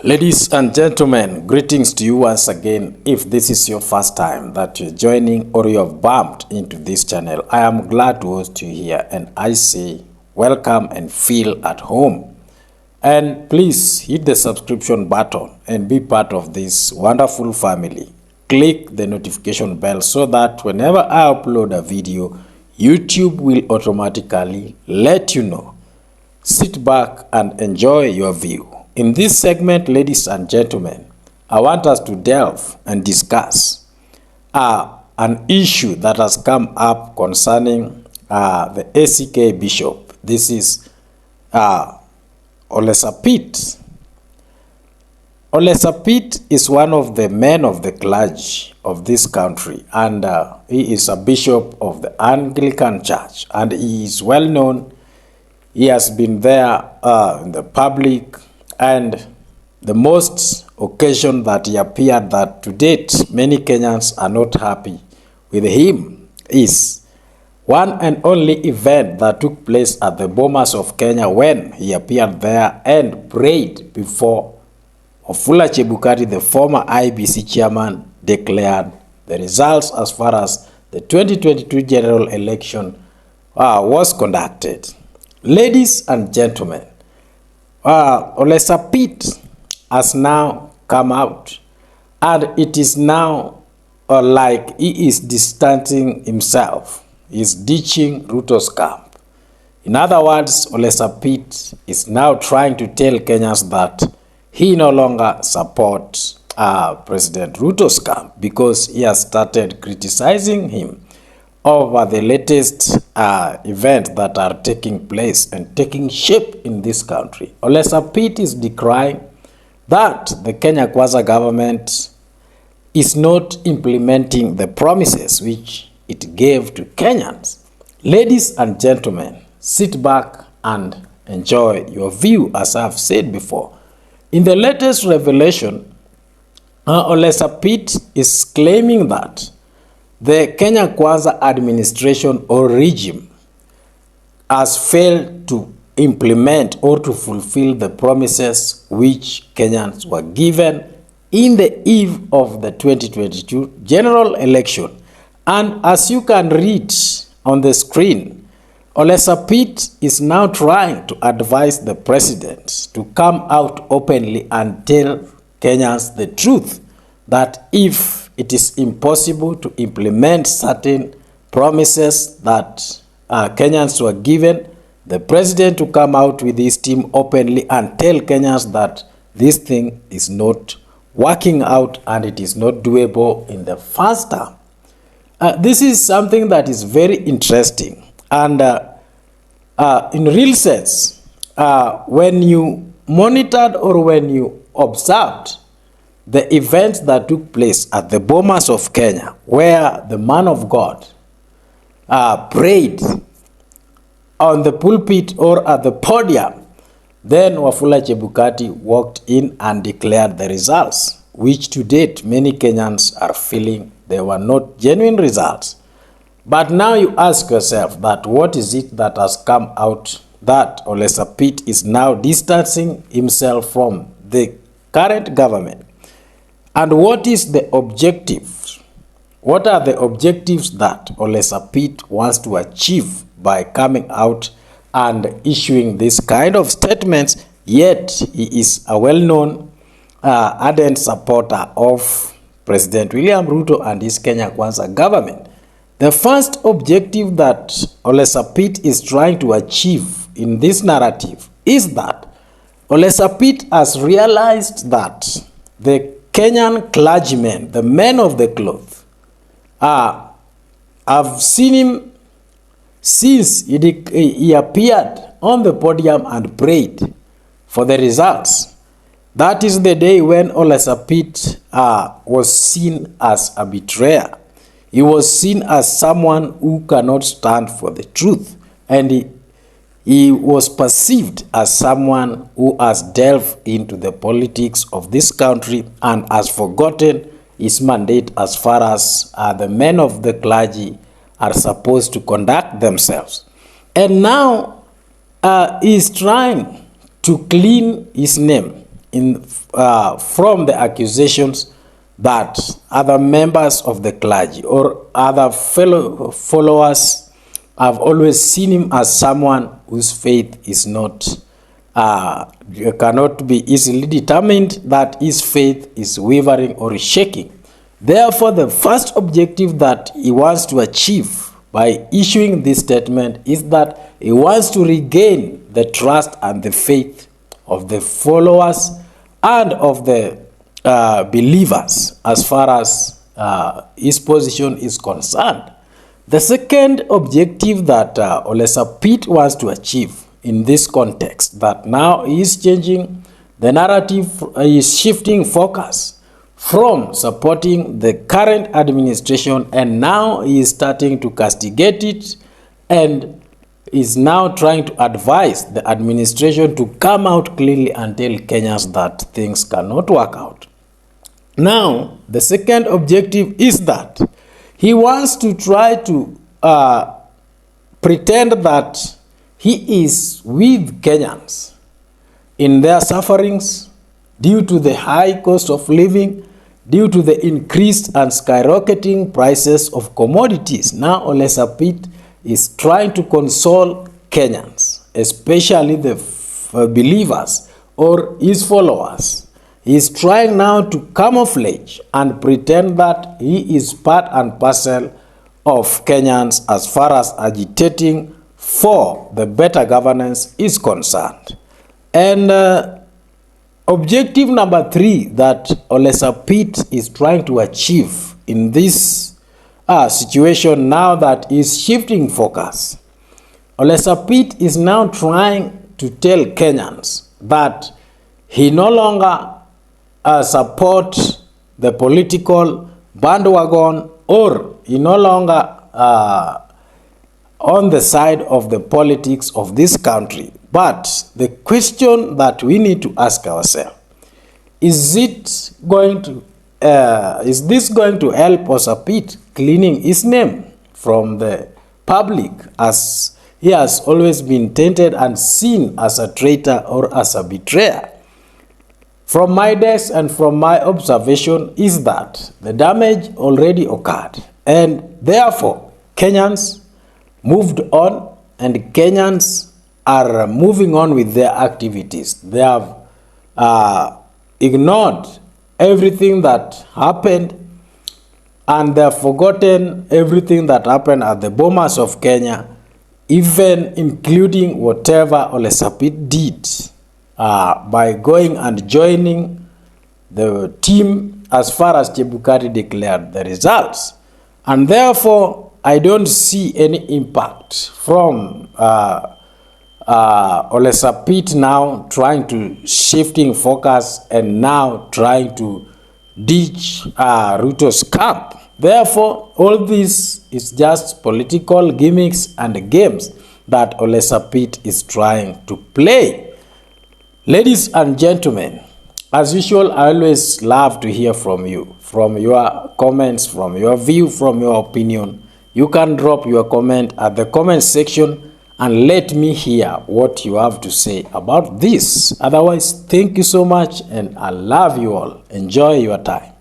Ladies and gentlemen, greetings to you once again. If this is your first time that you're joining or you have bumped into this channel, I am glad to host you here and I say welcome and feel at home. And please hit the subscription button and be part of this wonderful family. Click the notification bell so that whenever I upload a video, YouTube will automatically let you know. Sit back and enjoy your view. In this segment, ladies and gentlemen, I want us to delve and discuss an issue that has come up concerning the ACK bishop. This is Olesapit. Olesapit is one of the men of the clergy of this country, and he is a bishop of the Anglican Church, and he is well known. He has been there in the public, and the most occasion that he appeared that to date many Kenyans are not happy with him is one and only event that took place at the Bomas of Kenya when he appeared there and prayed before Wafula Chebukati, the former IBC chairman, declared the results as far as the 2022 general election was conducted. Ladies and gentlemen, Olesapit has now come out, and it is now like he is distancing himself. He is ditching Ruto's camp. In other words, Olesapit is now trying to tell Kenyans that he no longer supports President Ruto's camp because he has started criticizing him over the latest events that are taking place and taking shape in this country. Olesapit is decrying that the Kenya Kwanza government is not implementing the promises which it gave to Kenyans. Ladies and gentlemen, sit back and enjoy your view. As I've said before, in the latest revelation, Olesapit is claiming that the Kenya Kwanza administration or regime has failed to implement or to fulfill the promises which Kenyans were given in the eve of the 2022 general election. And as you can read on the screen, Olesapit is now trying to advise the president to come out openly and tell Kenyans the truth, that if it is impossible to implement certain promises that Kenyans were given, the president to come out with his team openly and tell Kenyans that this thing is not working out and it is not doable in the first term. This is something that is very interesting, and in real sense, when you monitored or when you observed the events that took place at the Bomas of Kenya, where the man of God prayed on the pulpit or at the podium, then Wafula Chebukati walked in and declared the results, which to date many Kenyans are feeling they were not genuine results. But now you ask yourself that what is it that has come out that Olesapit is now distancing himself from the current government? And what is the objective? What are the objectives that Olesapit wants to achieve by coming out and issuing this kind of statements? Yet he is a well-known ardent supporter of President William Ruto and his Kenya Kwanza government. The first objective that Olesapit is trying to achieve in this narrative is that Olesapit has realized that the Kenyan clergymen, the men of the cloth, I've seen him since he appeared on the podium and prayed for the results. That is the day when Olesapit was seen as a betrayer. He was seen as someone who cannot stand for the truth, and he was perceived as someone who has delved into the politics of this country and has forgotten his mandate as far as the men of the clergy are supposed to conduct themselves. And now he is trying to clean his name from the accusations that other members of the clergy or other fellow followers have always seen him as someone whose faith is not cannot be easily determined, that his faith is wavering or shaking. Therefore, the first objective that he wants to achieve by issuing this statement is that he wants to regain the trust and the faith of the followers and of the believers as far as his position is concerned. The second objective that Olesapit wants to achieve in this context, that now he is changing the narrative, he is shifting focus from supporting the current administration, and now he is starting to castigate it and is now trying to advise the administration to come out clearly and tell Kenyans that things cannot work out. Now, the second objective is that he wants to try to pretend that he is with Kenyans in their sufferings due to the high cost of living, due to the increased and skyrocketing prices of commodities. Now, Olesapit is trying to console Kenyans, especially the believers or his followers. He is trying now to camouflage and pretend that he is part and parcel of Kenyans as far as agitating for the better governance is concerned. And objective number 3 that Olesapit is trying to achieve in this situation, now that is shifting focus. Olesapit is now trying to tell Kenyans that he no longer support the political bandwagon, or he no longer on the side of the politics of this country. But the question that we need to ask ourselves, is this going to help Olesapit cleaning his name from the public, as he has always been tainted and seen as a traitor or as a betrayer? From my desk and from my observation is that the damage already occurred, and therefore Kenyans moved on, and Kenyans are moving on with their activities. They have ignored everything that happened, and they have forgotten everything that happened at the Bomas of Kenya, even including whatever Olesapit did by going and joining the team as far as Chebukati declared the results. And therefore, I don't see any impact from Olesapit now trying to shifting focus and now trying to ditch Ruto's camp. Therefore, all this is just political gimmicks and games that Olesapit is trying to play. Ladies and gentlemen, as usual, I always love to hear from you, from your comments, from your view, from your opinion. You can drop your comment at the comment section and let me hear what you have to say about this. Otherwise, thank you so much, and I love you all. Enjoy your time.